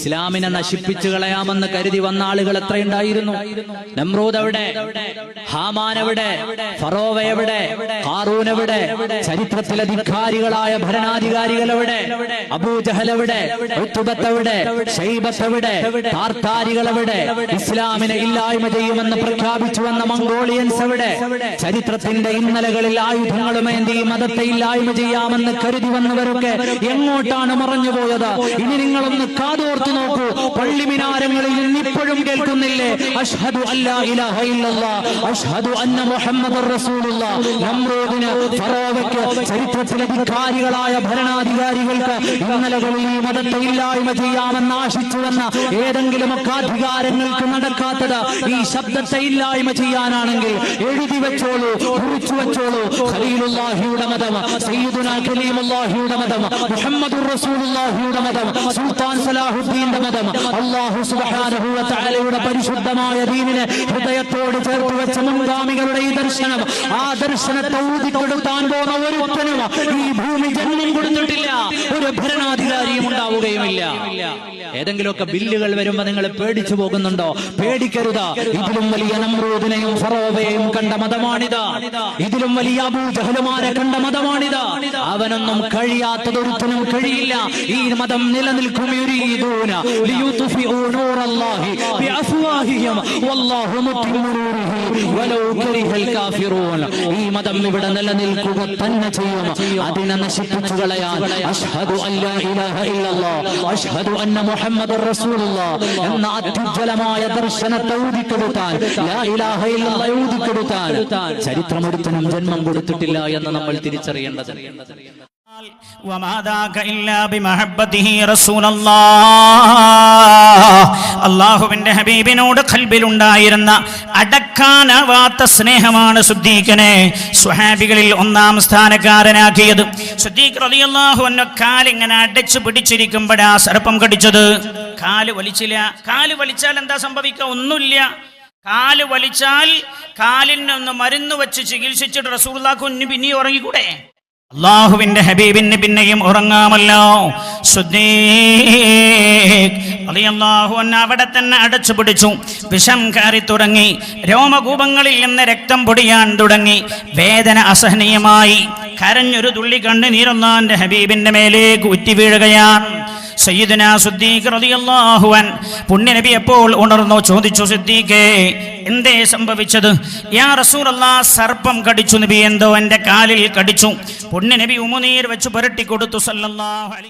ഇസ്ലാമിനെ നശിപ്പിച്ചു കളയാമെന്ന് കരുതി വന്ന ആളുകൾ എത്രയുണ്ടായിരുന്നു? നമ്രൂദ് എവിടെ? ഹാമാൻ എവിടെ? ഫറോവ എവിടെ? ഖാറൂൻ എവിടെ? ചരിത്രത്തിലെ ധിക്കാരികളായ ഭരണാധികാരികൾ എവിടെ? അബൂജഹൽ എവിടെ? ഉത്ബത്ത് എവിടെ? ശൈബത്ത് എവിടെ? താർത്താരികൾ എവിടെ? ഇസ്ലാമിനെ ഇല്ലായ്മ ചെയ്യുമെന്ന് പ്രഖ്യാപിച്ചു വന്ന മംഗോളിയൻസ് എവിടെ? ചരിത്രത്തിന്റെ ഇന്നലകളിൽ ആയുധങ്ങളുമേന്തി മതത്തെ ഇല്ലായ്മ ചെയ്യാമെന്ന് കരുതി വന്നവരൊക്കെ എങ്ങോട്ടാണ് മറഞ്ഞുപോയത്? ഇനി നിങ്ങളൊന്ന് കാതോർത്തു നോക്കൂ. പള്ളിമിനാരങ്ങളിൽ നിന്ന് ഇപ്പോഴും കേൾക്കുന്നില്ലേ അഷ്ഹദു അല്ലാ ഇലാഹ ഇല്ലല്ലാഹ് അഷ്ഹദു അന്ന മുഹമ്മദുർ റസൂലുള്ളാഹ്? നമ്രൂദിന്, ഫറോവയ്ക്ക്, ചരിത്രത്തിലെ ധിക്കാരികളായ ഭരണാധികാരികൾക്ക് ഇന്നലകളിൽ ഈ മതത്തെ ഇല്ലായ്മ ചെയ്യാമെന്ന് ആശിച്ചു വന്ന ഏതെങ്കിലുമൊക്കെ അധികാരങ്ങൾക്ക് നടക്കാത്തത് ഈ ശബ്ദത്തെ ഇല്ലായ്മ ചെയ്യാനാണെങ്കിൽ എഴുതി വെച്ചോളൂ, കുറിച്ചു വെച്ചോളൂ. ഖലീലുല്ലാഹിയുടെ മതം, സയ്യിദുനാ കലീമുല്ലാഹിയുടെ മതം, മുഹമ്മദുർ റസൂലുള്ളാഹിയുടെ മതം, സുൽത്താൻ സലാഹുദ്ദീന്റെ മതം, അല്ലാഹു സുബ്ഹാനഹു വ തആലയുടെ പരിശുദ്ധമായ ദീനിനെ ഹൃദയത്തോട് ചേർത്ത് വെച്ച മുൻഗാമികളുടെ ഈ ദർശനം, ആ ദർശനത്തെ ഊതിക്കൊടുത്താൻ പോകുന്ന ഒരുത്തനും ഈ ഭൂമി ജന്മം കൊടുത്തിട്ടില്ല. ഒരു ഭരണാധികാരിയും ഉണ്ടാവുകയുമില്ല. ഏതെങ്കിലുമൊക്കെ ബില്ലുകൾ വരുമ്പോ നിങ്ങൾ പേടിച്ചു പോകുന്നുണ്ടോ? പേടിക്കരുത്. ഇതിലും വലിയ നമ്രൂദിനെയും ഫറോവയെയും കണ്ട മതമാണിത്. ഇതിലും വലിയ അബൂജഹലുമാരെ കണ്ട മതമാണിത്. അവനൊന്നും കഴിയാത്തതൊരുത്തനും കഴിയില്ല. ഈ മതം നിലനിൽക്കും. ഈ മതം ഇവിടെ നിലനിൽക്കുക തന്നെ ചെയ്യും. അതിനെ നശിപ്പിച്ചു കളയാൻ അഷ്ഹദു അല്ലാ ഇലാഹ ഇല്ലല്ലാഹ് അഷ്ഹദു അന്ന മുഹമ്മദുർ റസൂലുള്ളാഹ് എന്ന അത്യുജ്വലമായ ദർശനത്തെ ഊതിക്കെടുത്താൻ, ലാ ഇലാഹ ഇല്ലല്ലാഹ് ഊതിക്കെടുത്താൻ ചരിത്രമൊരുത്തനും ജന്മം കൊടുത്തിട്ടില്ല എന്ന് നമ്മൾ തിരിച്ചറിയേണ്ടത്. അല്ലാഹുവിന്റെ ഹബീബിനോട് ഖൽബിലുണ്ടായിരുന്ന അടക്കാനാവാത്ത സ്നേഹമാണ് സിദ്ദീഖിനെ സ്വഹാബികളിൽ ഒന്നാം സ്ഥാനക്കാരനാക്കിയത്. സിദ്ദീഖ് റളിയല്ലാഹു അൻഹു കാലിങ്ങനെ അടച്ചു പിടിച്ചിരിക്കുമ്പോഴാ സർപ്പം കടിച്ചത്. കാല് വലിച്ചില്ല. കാല് വലിച്ചാൽ എന്താ സംഭവിക്കുക? ഒന്നുമില്ല. കാല് വലിച്ചാൽ കാലിനൊന്ന് മരുന്ന് വെച്ച് ചികിത്സിച്ചിട്ട് റസൂലുള്ളാഹിക്ക് പിന്നെ ഉറങ്ങിക്കൂടെ? അല്ലാഹുവിന്റെ ഹബീബിന് പിന്നെയും ഉറങ്ങാമല്ലോ. അവിടെ തന്നെ അടച്ചു പിടിച്ചു. വിഷം കയറി തുടങ്ങി. രോമകൂപങ്ങളിൽ നിന്ന് രക്തം പൊടിയാൻ തുടങ്ങി. വേദന അസഹനീയമായി. കരഞ്ഞൊരു തുള്ളി കണ്ണുനീരൊന്നാന്റെ ഹബീബിന്റെ മേലേക്ക് ഉറ്റി വീഴുകയാണ്. സയ്യിദുനാ സിദ്ദീഖ് റളിയല്ലാഹു അൻഹു പുണ്യനബി എപ്പോൾ ഉണർന്നോ ചോദിച്ചു, സിദ്ദീഖേ എന്തേ സംഭവിച്ചത്? യാ റസൂലല്ലാഹ്, സർപ്പം കടിച്ചു നബി. എന്തോ എൻ്റെ കാലിൽ കടിച്ചു. പുണ്യനബി ഉമിനീർ വെച്ച് പുരട്ടി കൊടുത്തു സല്ലല്ലാഹു അലൈഹി